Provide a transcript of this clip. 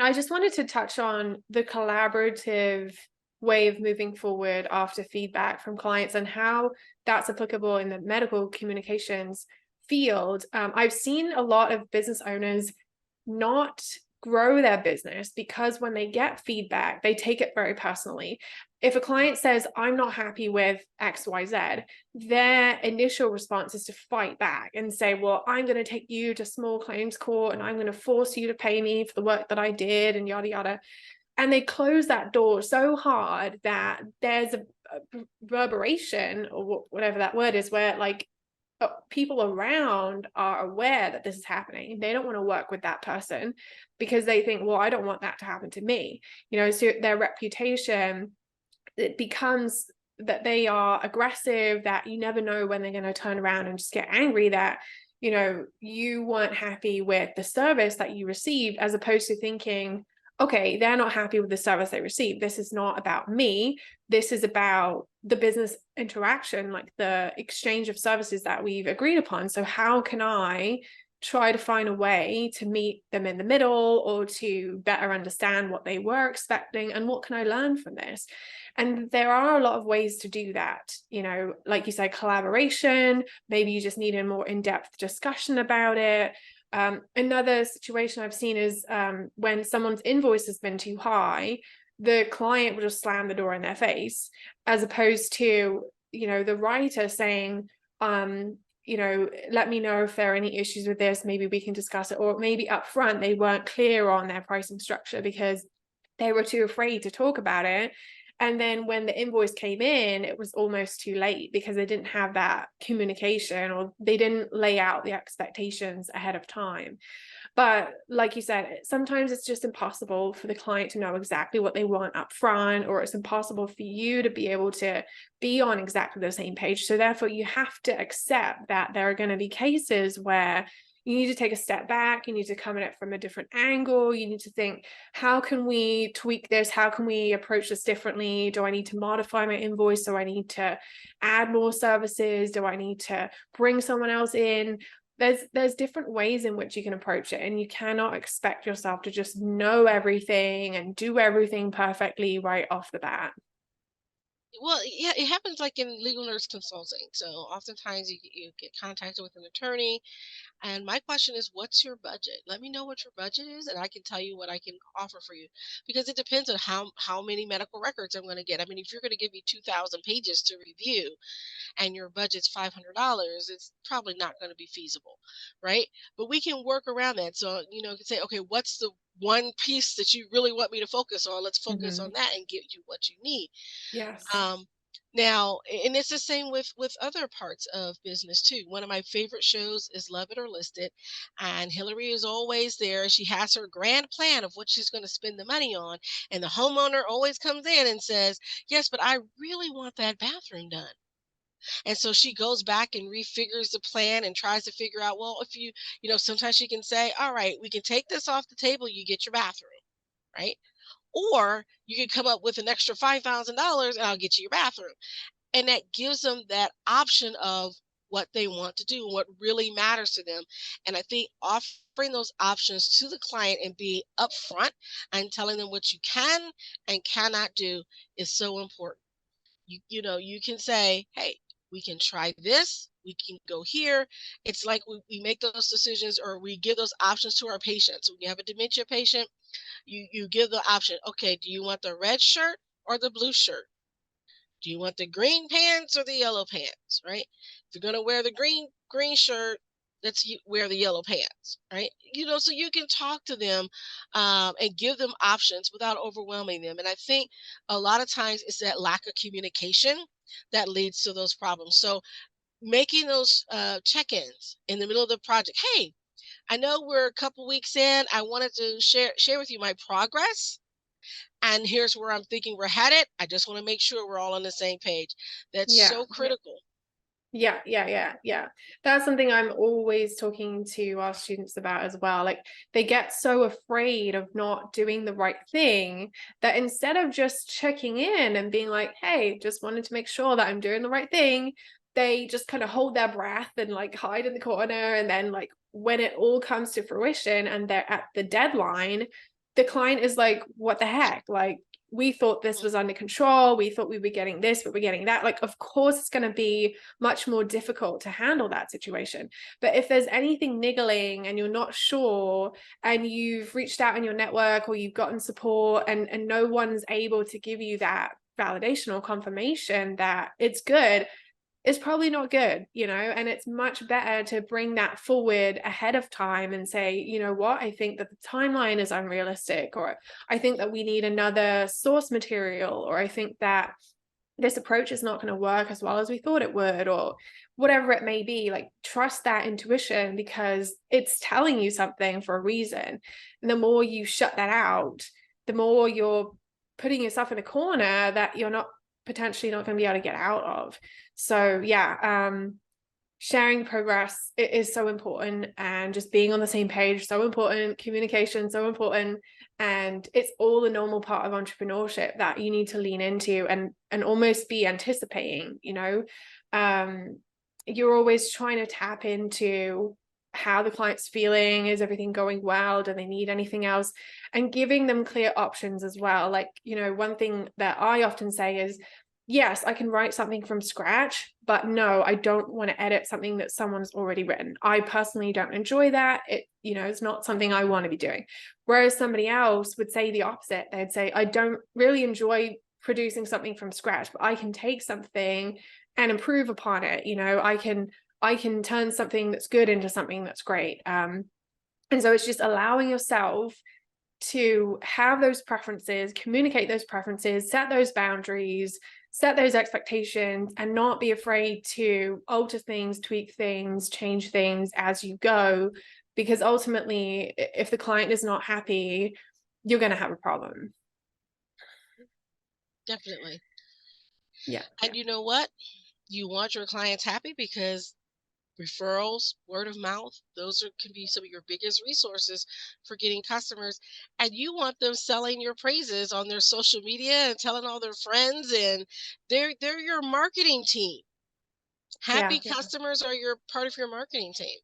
I just wanted to touch on the collaborative way of moving forward after feedback from clients and how that's applicable in the medical communications field. I've seen a lot of business owners not grow their business because when they get feedback, they take it very personally. If a client says, I'm not happy with XYZ, their initial response is to fight back and say, well, I'm going to take you to small claims court and I'm going to force you to pay me for the work that I did and yada, yada. And they close that door so hard that there's a reverberation or whatever that word is, where like people around are aware that this is happening. They don't want to work with that person because they think, well, I don't want that to happen to me. So their reputation, it becomes that they are aggressive, that you never know when they're going to turn around and just get angry that, you weren't happy with the service that you received, as opposed to thinking, okay, they're not happy with the service they received. This is not about me. This is about the business interaction, like the exchange of services that we've agreed upon. So how can I try to find a way to meet them in the middle, or to better understand what they were expecting and what can I learn from this? And there are a lot of ways to do that. Like you said, collaboration, maybe you just need a more in-depth discussion about it. Another situation I've seen is when someone's invoice has been too high, the client will just slam the door in their face, as opposed to, the writer saying, let me know if there are any issues with this, maybe we can discuss it. Or maybe up front, they weren't clear on their pricing structure because they were too afraid to talk about it. And then when the invoice came in, it was almost too late because they didn't have that communication, or they didn't lay out the expectations ahead of time. But like you said, sometimes it's just impossible for the client to know exactly what they want up front, or it's impossible for you to be able to be on exactly the same page. So therefore, you have to accept that there are going to be cases where you need to take a step back. You need to come at it from a different angle. You need to think, how can we tweak this? How can we approach this differently? Do I need to modify my invoice? Do I need to add more services? Do I need to bring someone else in? There's different ways in which you can approach it, and you cannot expect yourself to just know everything and do everything perfectly right off the bat. Well, yeah, it happens like in legal nurse consulting. So oftentimes you get contacted with an attorney. And my question is, what's your budget? Let me know what your budget is, and I can tell you what I can offer for you. Because it depends on how many medical records I'm going to get. I mean, if you're going to give me 2,000 pages to review, and your budget's $500, it's probably not going to be feasible, right? But we can work around that. So you can say, okay, what's the one piece that you really want me to focus on? Let's focus on Mhm. that and get you what you need. Yes. Um, Now, and it's the same with other parts of business too. One of my favorite shows is Love It or List It, and Hillary is always there. She has her grand plan of what she's going to spend the money on, and the homeowner always comes in and says, "Yes, but I really want that bathroom done." And so she goes back and refigures the plan and tries to figure out, well, if sometimes she can say, "All right, we can take this off the table. You get your bathroom," right? Or you can come up with an extra $5,000 and I'll get you your bathroom. And that gives them that option of what they want to do, what really matters to them. And I think offering those options to the client and be upfront and telling them what you can and cannot do is so important. You can say, hey, we can try this, we can go here. It's like we make those decisions, or we give those options to our patients. When you have a dementia patient, you give the option, okay, do you want the red shirt or the blue shirt? Do you want the green pants or the yellow pants, right? If you're going to wear the green shirt, let's wear the yellow pants, right? So you can talk to them, and give them options without overwhelming them. And I think a lot of times it's that lack of communication that leads to those problems. So making those check-ins in the middle of the project. Hey, I know we're a couple weeks in. I wanted to share with you my progress, and here's where I'm thinking we're headed. I just want to make sure we're all on the same page. That's Yeah. so critical. Yeah. That's something I'm always talking to our students about as well. Like, they get so afraid of not doing the right thing that instead of just checking in and being like, hey, just wanted to make sure that I'm doing the right thing, they just kind of hold their breath and like hide in the corner. And then, like, when it all comes to fruition and they're at the deadline, the client is like, what the heck? Like, we thought this Mhm. was under control. We thought we were getting this, but we're getting that. Like, of course, it's going to be much more difficult to handle that situation. But if there's anything niggling and you're not sure, and you've reached out in your network or you've gotten support, and no one's able to give you that validation or confirmation that it's good, is probably not good, and it's much better to bring that forward ahead of time and say, you know what, I think that the timeline is unrealistic, or I think that we need another source material, or I think that this approach is not going to work as well as we thought it would, or whatever it may be. Like, trust that intuition because it's telling you something for a reason. And the more you shut that out, the more you're putting yourself in a corner that you're not potentially not going to be able to get out of. So yeah, sharing progress is so important, and just being on the same page so important, communication so important, and it's all a normal part of entrepreneurship that you need to lean into and almost be anticipating. You're always trying to tap into how the client's feeling. Is everything going well? Do they need anything else? And giving them clear options as well. Like, one thing that I often say is, yes, I can write something from scratch, but no, I don't want to edit something that someone's already written. I personally don't enjoy that. It's not something I want to be doing. Whereas somebody else would say the opposite. They'd say, I don't really enjoy producing something from scratch, but I can take something and improve upon it. I can turn something that's good into something that's great. And so it's just allowing yourself to have those preferences, communicate those preferences, set those boundaries, set those expectations, and not be afraid to alter things, tweak things, change things as you go. Because ultimately, if the client is not happy, you're going to have a problem. Definitely. Yeah. And Yeah. you know what? You want your clients happy because referrals, word of mouth, can be some of your biggest resources for getting customers. And you want them selling your praises on their social media and telling all their friends, and they're your marketing team. Yeah. Happy Yeah. customers are your part of your marketing team.